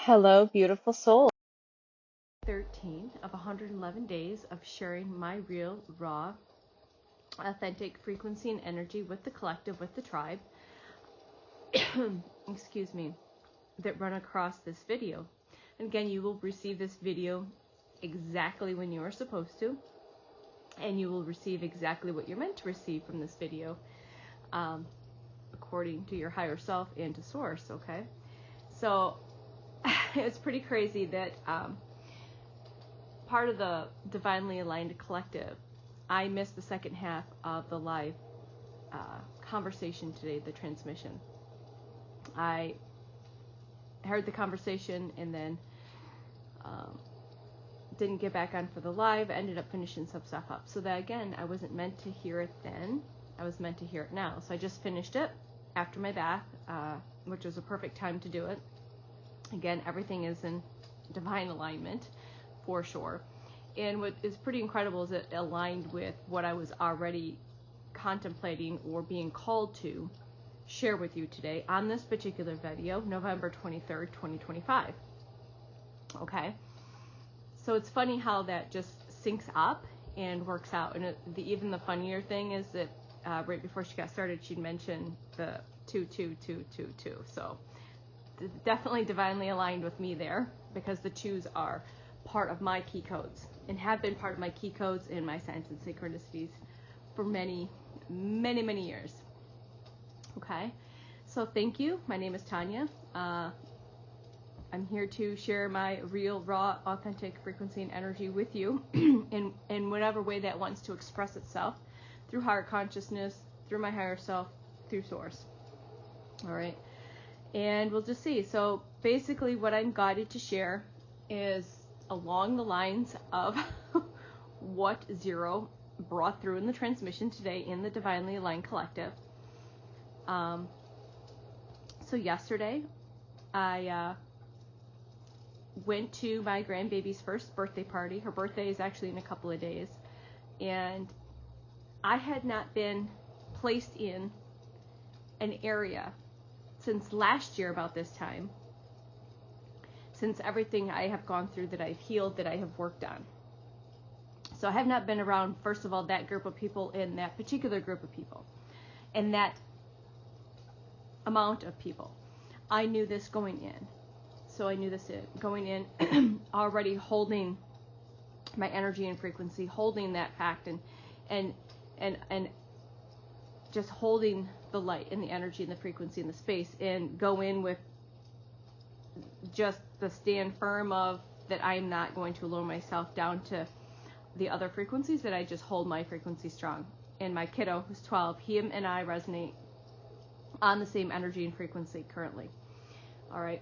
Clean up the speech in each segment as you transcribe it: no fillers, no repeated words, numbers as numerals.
Hello, beautiful soul. 13 of 111 days of sharing my real, raw, authentic frequency and energy with the collective, with the tribe, excuse me, that run across this video. And again, you will receive this video exactly when you are supposed to, and you will receive exactly what you're meant to receive from this video, according to your higher self and to source, okay? So it's pretty crazy that part of the Divinely Aligned Collective, I missed the second half of the live conversation today, the transmission. I heard the conversation and then didn't get back on for the live. I ended up finishing some stuff up. So that, again, I wasn't meant to hear it then. I was meant to hear it now. So I just finished it after my bath, which was a perfect time to do it. Again, everything is in divine alignment, for sure. And what is pretty incredible is it aligned with what I was already contemplating or being called to share with you today on this particular video, November 23rd, 2025. Okay? So it's funny how that just syncs up and works out. And even the funnier thing is that right before she got started, she'd mentioned the 22222. So definitely divinely aligned with me there, because the twos are part of my key codes and have been part of my key codes and my signs and synchronicities for many, many, many years. Okay, so thank you. My name is Tanya. I'm here to share my real, raw, authentic frequency and energy with you in whatever way that wants to express itself, through higher consciousness, through my higher self, through source. All right, and we'll just see. So basically what I'm guided to share is along the lines of what Zero brought through in the transmission today in the Divinely Aligned Collective. So yesterday I went to my grandbaby's first birthday party. Her birthday is actually in a couple of days, and I had not been placed in an area since last year about this time, since everything I have gone through, that I've healed, that I have worked on. So I have not been around, first of all, that group of people, in that particular group of people, and that amount of people. I knew this going in. So I knew this going in, already holding my energy and frequency, holding that fact, and just holding the light and the energy and the frequency and the space, and go in with just the stand firm of that I'm not going to lower myself down to the other frequencies, that I just hold my frequency strong. And my kiddo, who's 12, him and I resonate on the same energy and frequency currently. All right.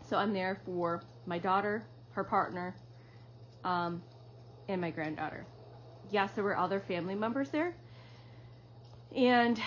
So I'm there for my daughter, her partner, and my granddaughter. Yes, there were other family members there, and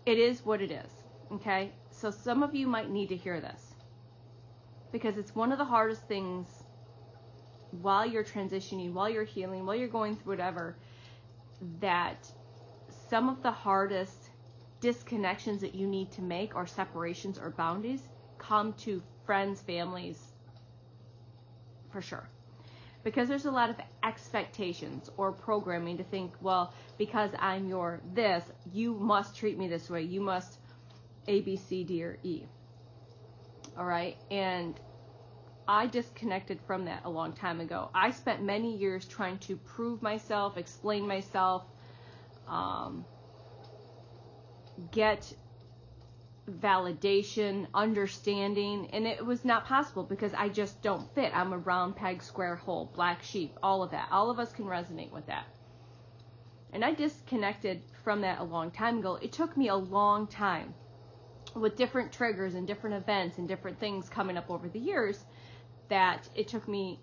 it is what it is. Okay, so some of you might need to hear this, because it's one of the hardest things while you're transitioning, while you're healing, while you're going through whatever, that some of the hardest disconnections that you need to make, or separations or boundaries, come to friends, families, for sure. Because there's a lot of expectations or programming to think, well, because I'm your this, you must treat me this way. You must A, B, C, D, or E. All right. And I disconnected from that a long time ago. I spent many years trying to prove myself, explain myself, get validation, understanding, and it was not possible, because I just don't fit. I'm a round peg, square hole, black sheep, all of that. All of us can resonate with that. And I disconnected from that a long time ago. It took me a long time, with different triggers and different events and different things coming up over the years, that it took me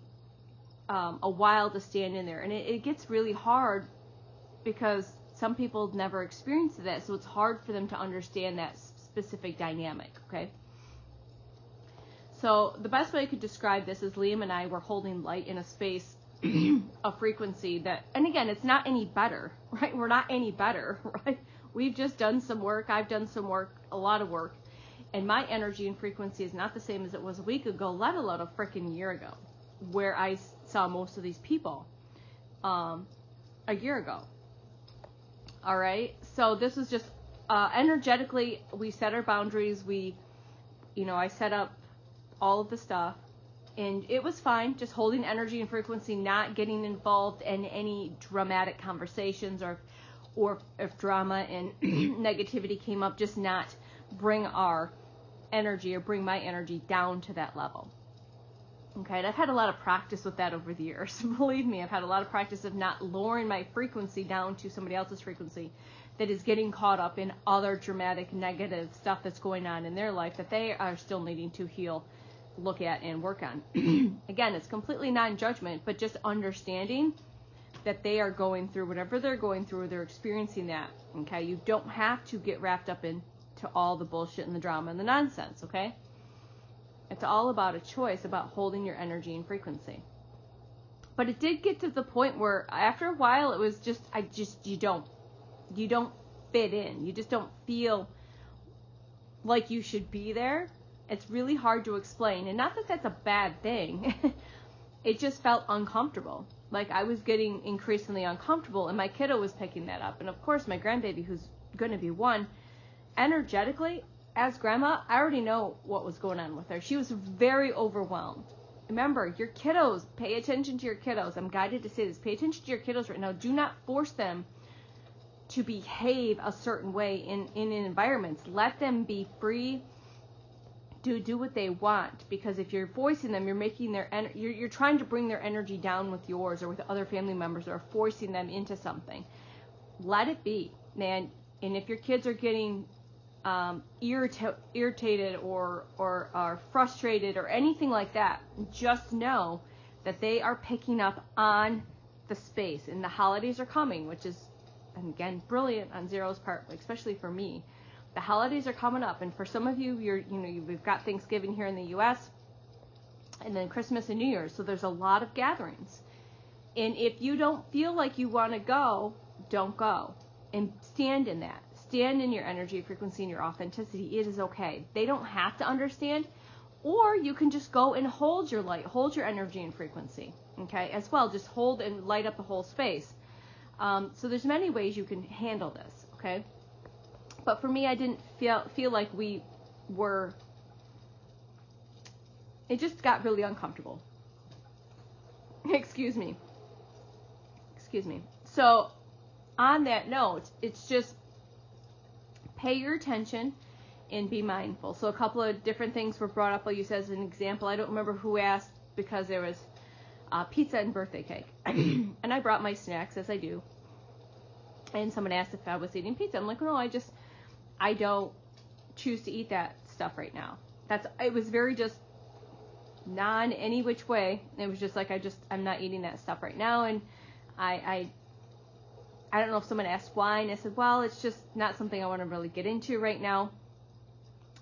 a while to stand in there. And it gets really hard, because some people never experienced that, so it's hard for them to understand that specific dynamic, okay? So the best way I could describe this is Liam and I were holding light in a space of frequency that, and again, it's not any better, right? We're not any better, right? We've just done some work. I've done some work, a lot of work, And my energy and frequency is not the same as it was a week ago, let alone a freaking year ago, where I saw most of these people a year ago. All right. So this was just energetically, we set our boundaries. I set up all of the stuff, and it was fine. Just holding energy and frequency, not getting involved in any dramatic conversations, or if drama and negativity came up, just not bring our energy or bring my energy down to that level. Okay, and I've had a lot of practice with that over the years. Believe me, I've had a lot of practice of not lowering my frequency down to somebody else's frequency that is getting caught up in other dramatic, negative stuff that's going on in their life that they are still needing to heal, look at, and work on. Again, it's completely non-judgment, but just understanding that they are going through whatever they're going through, they're experiencing that. Okay, you don't have to get wrapped up into all the bullshit and the drama and the nonsense, okay? It's all about a choice about holding your energy and frequency. But it did get to the point where after a while it was just, you don't fit in. You just don't feel like you should be there. It's really hard to explain. And not that that's a bad thing. It just felt uncomfortable. Like I was getting increasingly uncomfortable, and my kiddo was picking that up. And of course my grandbaby, who's going to be 1, energetically, as grandma, I already know what was going on with her. She was very overwhelmed. Remember, your kiddos, pay attention to your kiddos. I'm guided to say this. Pay attention to your kiddos right now. Do not force them to behave a certain way in environments. Let them be free to do what they want. Because if you're voicing them, you're making you're trying to bring their energy down with yours or with other family members, or forcing them into something. Let it be, man. And if your kids are getting irritated or are frustrated or anything like that, just know that they are picking up on the space. And the holidays are coming, which is, and again, brilliant on Zero's part, especially for me. The holidays are coming up, and for some of you, we've got Thanksgiving here in the U.S. and then Christmas and New Year's, so there's a lot of gatherings. And if you don't feel like you want to go, don't go, and stand in that. Stand in your energy, frequency, and your authenticity. It is okay. They don't have to understand, or you can just go and hold your light, hold your energy and frequency, okay, as well. Just hold and light up the whole space. So there's many ways you can handle this, okay? But for me, I didn't feel like we were, it just got really uncomfortable. Excuse me. So on that note, it's just, pay your attention and be mindful. So a couple of different things were brought up. I'll use as an example. I don't remember who asked, because there was pizza and birthday cake. And I brought my snacks, as I do. And someone asked if I was eating pizza. I'm like, no, I don't choose to eat that stuff right now. It was very just non any which way. It was just like, I'm not eating that stuff right now. And I don't know if someone asked why, and I said, well, it's just not something I want to really get into right now.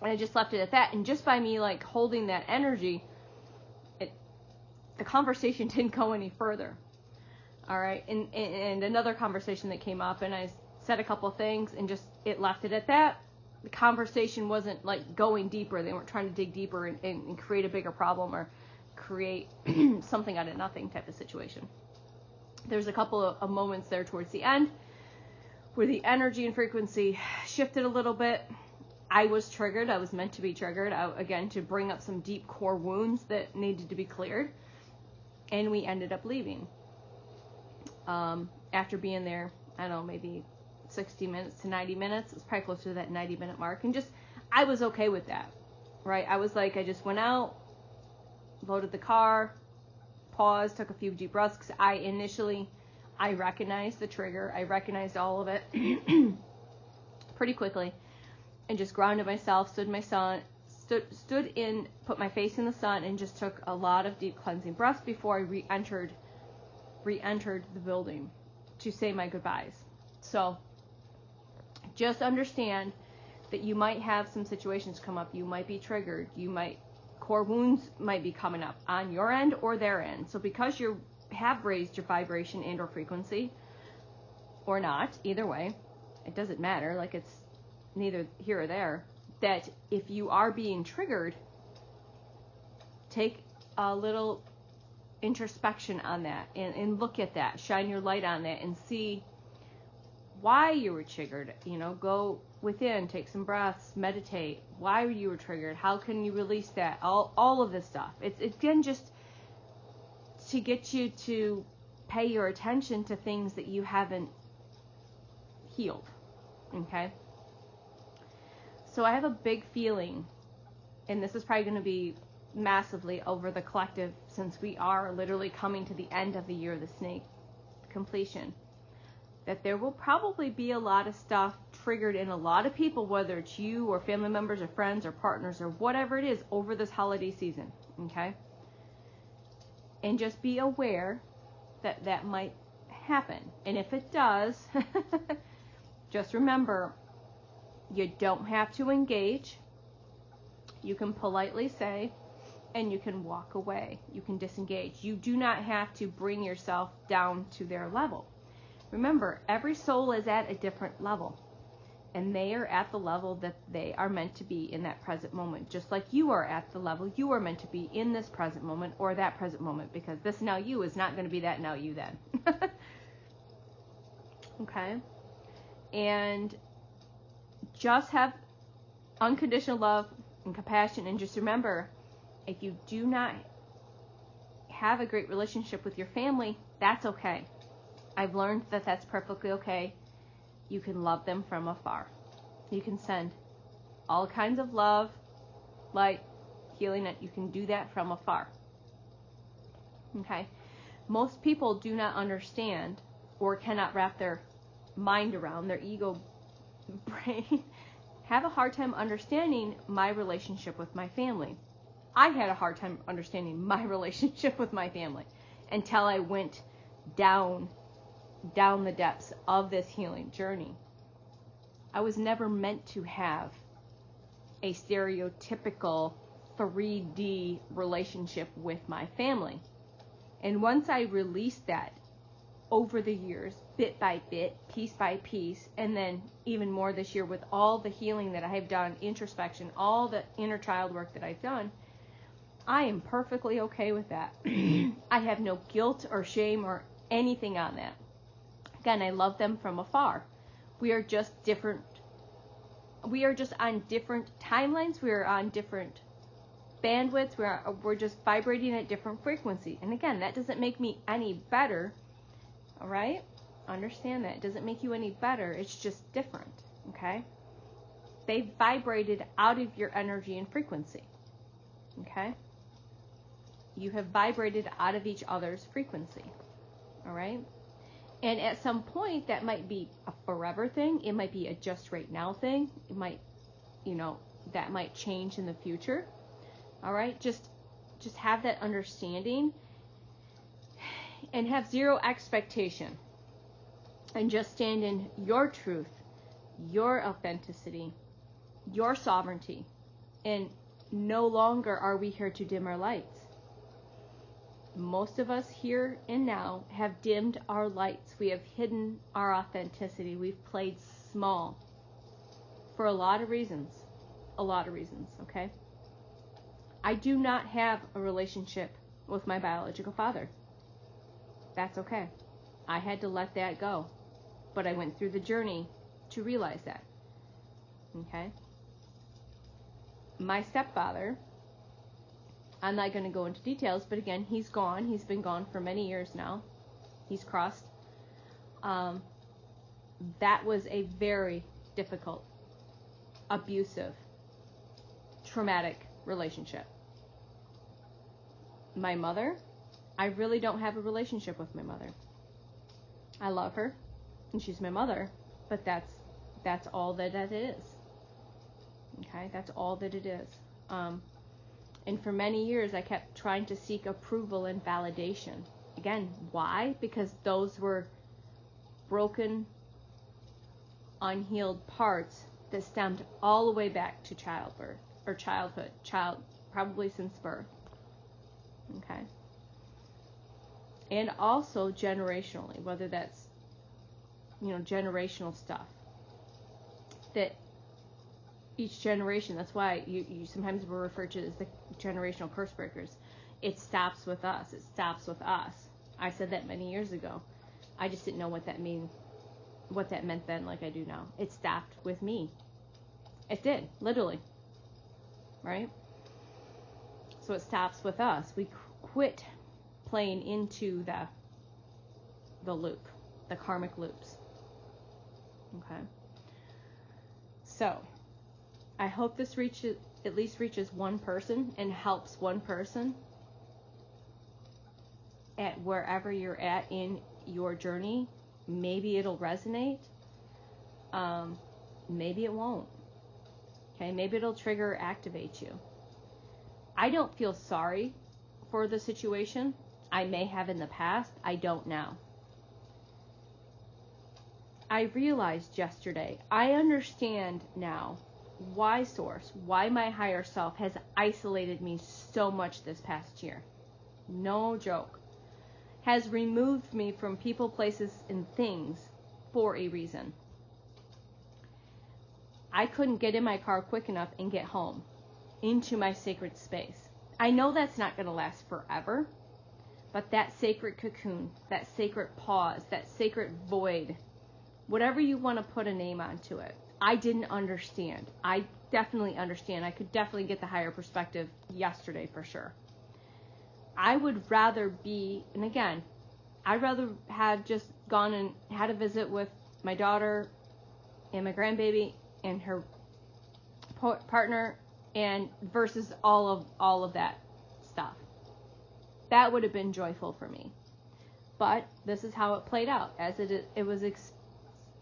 And I just left it at that. And just by me like holding that energy, the conversation didn't go any further. All right. And another conversation that came up, and I said a couple of things, and just it left it at that. The conversation wasn't like going deeper. They weren't trying to dig deeper and create a bigger problem or create something out of nothing type of situation. There's a couple of moments there towards the end where the energy and frequency shifted a little bit. I was triggered. I was meant to be triggered, again, to bring up some deep core wounds that needed to be cleared. And we ended up leaving. After being there, I don't know, maybe 60 minutes to 90 minutes. It was probably closer to that 90-minute mark. And I was okay with that, right? I was like, I just went out, loaded the car, paused, took a few deep breaths, because I recognized the trigger. I recognized all of it pretty quickly, and just grounded myself, stood in, put my face in the sun, and just took a lot of deep cleansing breaths before I re-entered the building to say my goodbyes. So just understand that you might have some situations come up. You might be triggered. Core wounds might be coming up on your end or their end. So because you have raised your vibration and or frequency, or not, either way, it doesn't matter. Like, it's neither here or there. that if you are being triggered, take a little introspection on that and look at that, shine your light on that and see why you were triggered. Go within, take some breaths, meditate, why you were triggered, how can you release that, all of this stuff. It's again just to get you to pay your attention to things that you haven't healed. Okay? So I have a big feeling, and this is probably going to be massively over the collective, since we are literally coming to the end of the year of the snake completion, that there will probably be a lot of stuff triggered in a lot of people, whether it's you or family members or friends or partners or whatever it is, over this holiday season. Okay? And just be aware that that might happen. And if it does, just remember, you don't have to engage. You can politely say, and you can walk away. You can disengage. You do not have to bring yourself down to their level. Remember, every soul is at a different level, and they are at the level that they are meant to be in that present moment, just like you are at the level you are meant to be in this present moment or that present moment, because this now you is not going to be that now you then. Okay? And just have unconditional love and compassion, and just remember, if you do not have a great relationship with your family, that's okay. I've learned that that's perfectly okay. You can love them from afar. You can send all kinds of love, light, healing. You can do that from afar. Okay? Most people do not understand or cannot wrap their mind around, their ego brain, have a hard time understanding my relationship with my family. I had a hard time understanding my relationship with my family until I went down the depths of this healing journey. I was never meant to have a stereotypical 3D relationship with my family. And once I released that over the years, bit by bit, piece by piece, and then even more this year with all the healing that I have done, introspection, all the inner child work that I've done, I am perfectly okay with that. I have no guilt or shame or anything on that. Again, I love them from afar. We are just different. We are just on different timelines. We are on different bandwidths. We're just vibrating at different frequencies. And again, that doesn't make me any better. All right? Understand that. It doesn't make you any better. It's just different. Okay? They vibrated out of your energy and frequency. Okay? You have vibrated out of each other's frequency. All right? And at some point, that might be a forever thing. It might be a just right now thing. It might, that might change in the future. All right? Just have that understanding and have zero expectation. And just stand in your truth, your authenticity, your sovereignty. And no longer are we here to dim our lights. Most of us here and now have dimmed our lights. We have hidden our authenticity. We've played small for a lot of reasons. Okay? I do not have a relationship with my biological father. That's okay. I had to let that go. But I went through the journey to realize that. Okay? My stepfather, I'm not going to go into details, but again, he's gone. He's been gone for many years now. He's crossed. That was a very difficult, abusive, traumatic relationship. My mother, I really don't have a relationship with my mother. I love her, and she's my mother, but that's all that it is. Okay, that's all that it is. And for many years, I kept trying to seek approval and validation. Again, why? Because those were broken, unhealed parts that stemmed all the way back to childbirth or childhood, probably since birth. Okay. And also generationally, whether that's, generational stuff. That each generation. That's why you sometimes will refer to it as the generational curse breakers. It stops with us. It stops with us. I said that many years ago. I just didn't know what that meant then like I do now. It stopped with me. It did, literally. Right? So it stops with us. We quit playing into the loop, the karmic loops. Okay? So, I hope this at least reaches one person and helps one person at wherever you're at in your journey. Maybe it'll resonate. Maybe it won't. Okay, maybe it'll trigger or activate you. I don't feel sorry for the situation. I may have in the past. I don't now. I realized yesterday, I understand now why my higher self has isolated me so much this past year. No joke. Has removed me from people, places, and things for a reason. I couldn't get in my car quick enough and get home into my sacred space. I know that's not going to last forever, but that sacred cocoon, that sacred pause, that sacred void, whatever you want to put a name onto it, I didn't understand. I definitely understand. I could definitely get the higher perspective yesterday for sure. I would rather be, and again, I'd rather have just gone and had a visit with my daughter and my grandbaby and her partner, and versus all of that stuff. That would have been joyful for me. But this is how it played out.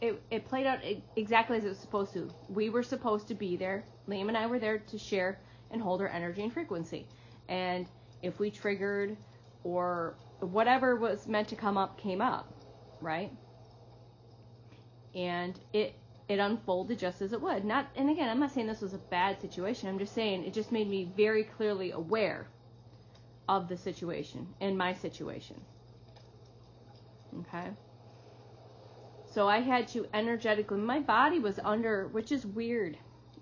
It played out exactly as it was supposed to. We were supposed to be there. Liam and I were there to share and hold our energy and frequency. And if we triggered or whatever was meant to come up, came up, right? And it unfolded just as it would. And again, I'm not saying this was a bad situation. I'm just saying it just made me very clearly aware of the situation and my situation. Okay? So I had to energetically, my body was under, which is weird,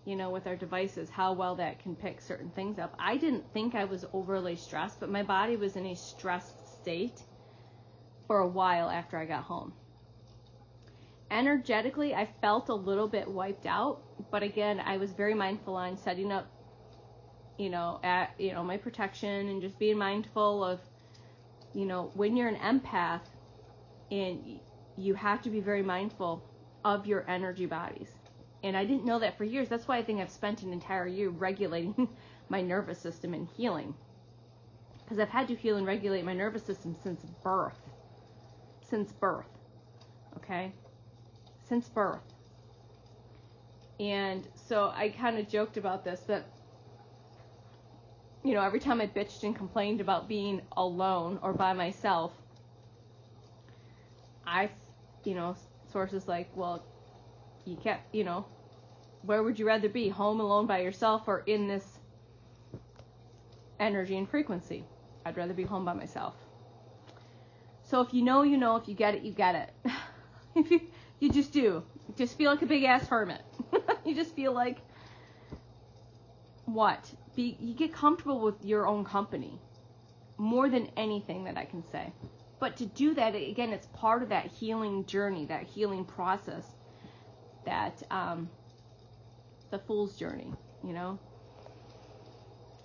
with our devices, how well that can pick certain things up. I didn't think I was overly stressed, but my body was in a stressed state for a while after I got home. Energetically, I felt a little bit wiped out, but again, I was very mindful on setting up, my protection and just being mindful of, when you're an empath, and you have to be very mindful of your energy bodies. And I didn't know that for years. That's why I think I've spent an entire year regulating my nervous system and healing. Because I've had to heal and regulate my nervous system since birth. Okay? Since birth. And so I kind of joked about this, that, every time I bitched and complained about being alone or by myself, sources like, well, you can't, where would you rather be, home alone by yourself or in this energy and frequency? I'd rather be home by myself. So if you know, if you get it, you get it. If you just do. You just feel like a big ass hermit. You just feel like, you get comfortable with your own company more than anything that I can say. But to do that, again, it's part of that healing journey, that healing process, that the fool's journey,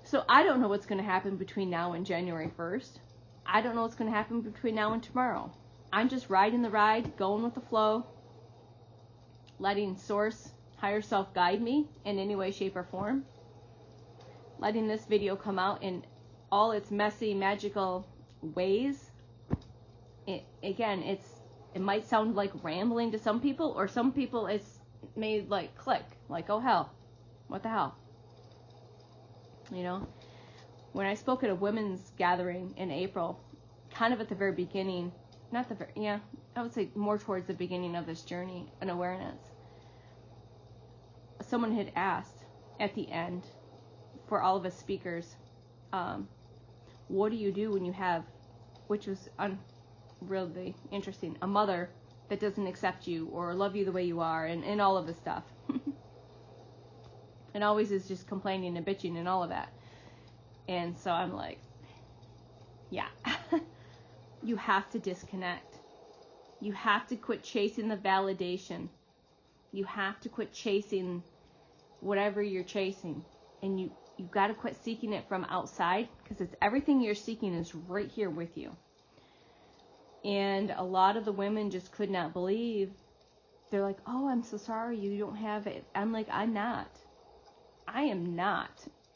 So I don't know what's going to happen between now and January 1st. I don't know what's going to happen between now and tomorrow. I'm just riding the ride, going with the flow, letting Source, higher self guide me in any way, shape, or form. Letting this video come out in all its messy, magical ways. It might sound like rambling to some people, or some people it's made like click, like, oh hell, what the hell? When I spoke at a women's gathering in April, kind of at the very beginning, I would say more towards the beginning of this journey and awareness, someone had asked at the end for all of us speakers, what do you do when you have, which was really interesting, a mother that doesn't accept you or love you the way you are, and all of this stuff. and always is just complaining and bitching and all of that. And so I'm like, yeah, you have to disconnect. You have to quit chasing the validation. You have to quit chasing whatever you're chasing. And you've got to quit seeking it from outside, because it's everything you're seeking is right here with you. And a lot of the women just could not believe. They're like, oh, I'm so sorry you don't have it. I'm like, I'm not. I am not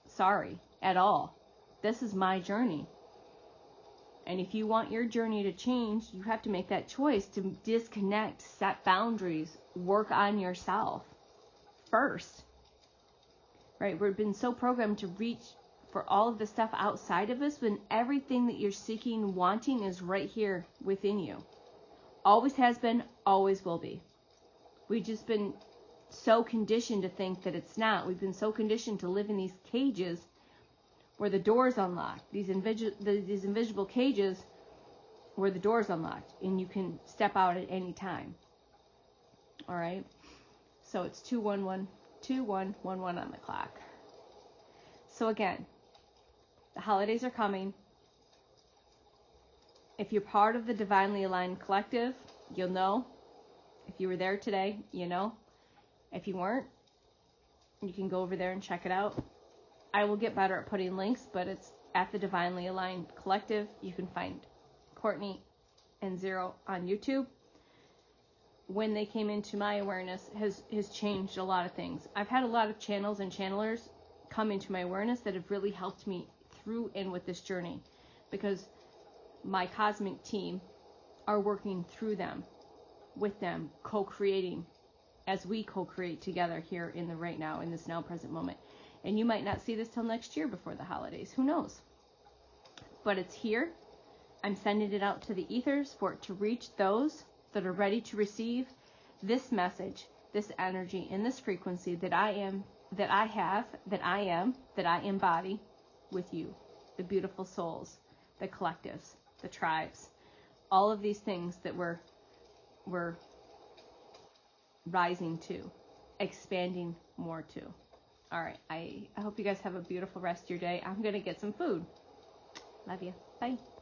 sorry at all. This is my journey. And if you want your journey to change, you have to make that choice to disconnect, set boundaries, work on yourself first. Right? We've been so programmed to reach for all of the stuff outside of us, when everything that you're seeking, wanting is right here within you. Always has been, always will be. We've just been so conditioned to think that it's not. We've been so conditioned to live in these cages where the door's unlocked. These invisible cages where the door's unlocked and you can step out at any time. All right? So it's 2111 on the clock. So again, the holidays are coming. If you're part of the Divinely Aligned Collective, you'll know. If you were there today, you know. If you weren't, you can go over there and check it out. I will get better at putting links, but it's at the Divinely Aligned Collective. You can find Courtney and Zero on YouTube. When they came into my awareness, has changed a lot of things. I've had a lot of channels and channelers come into my awareness that have really helped me through and with this journey, because my cosmic team are working through them, with them, co-creating, as we co-create together here in the right now, in this now present moment. And you might not see this till next year before the holidays. Who knows? But it's here. I'm sending it out to the ethers for it to reach those that are ready to receive this message, this energy, and this frequency that I am, that I have, that I am, that I embody with you, the beautiful souls, the collectives, the tribes, all of these things that we're rising to, expanding more to. All right, I hope you guys have a beautiful rest of your day. I'm going to get some food. Love you. Bye.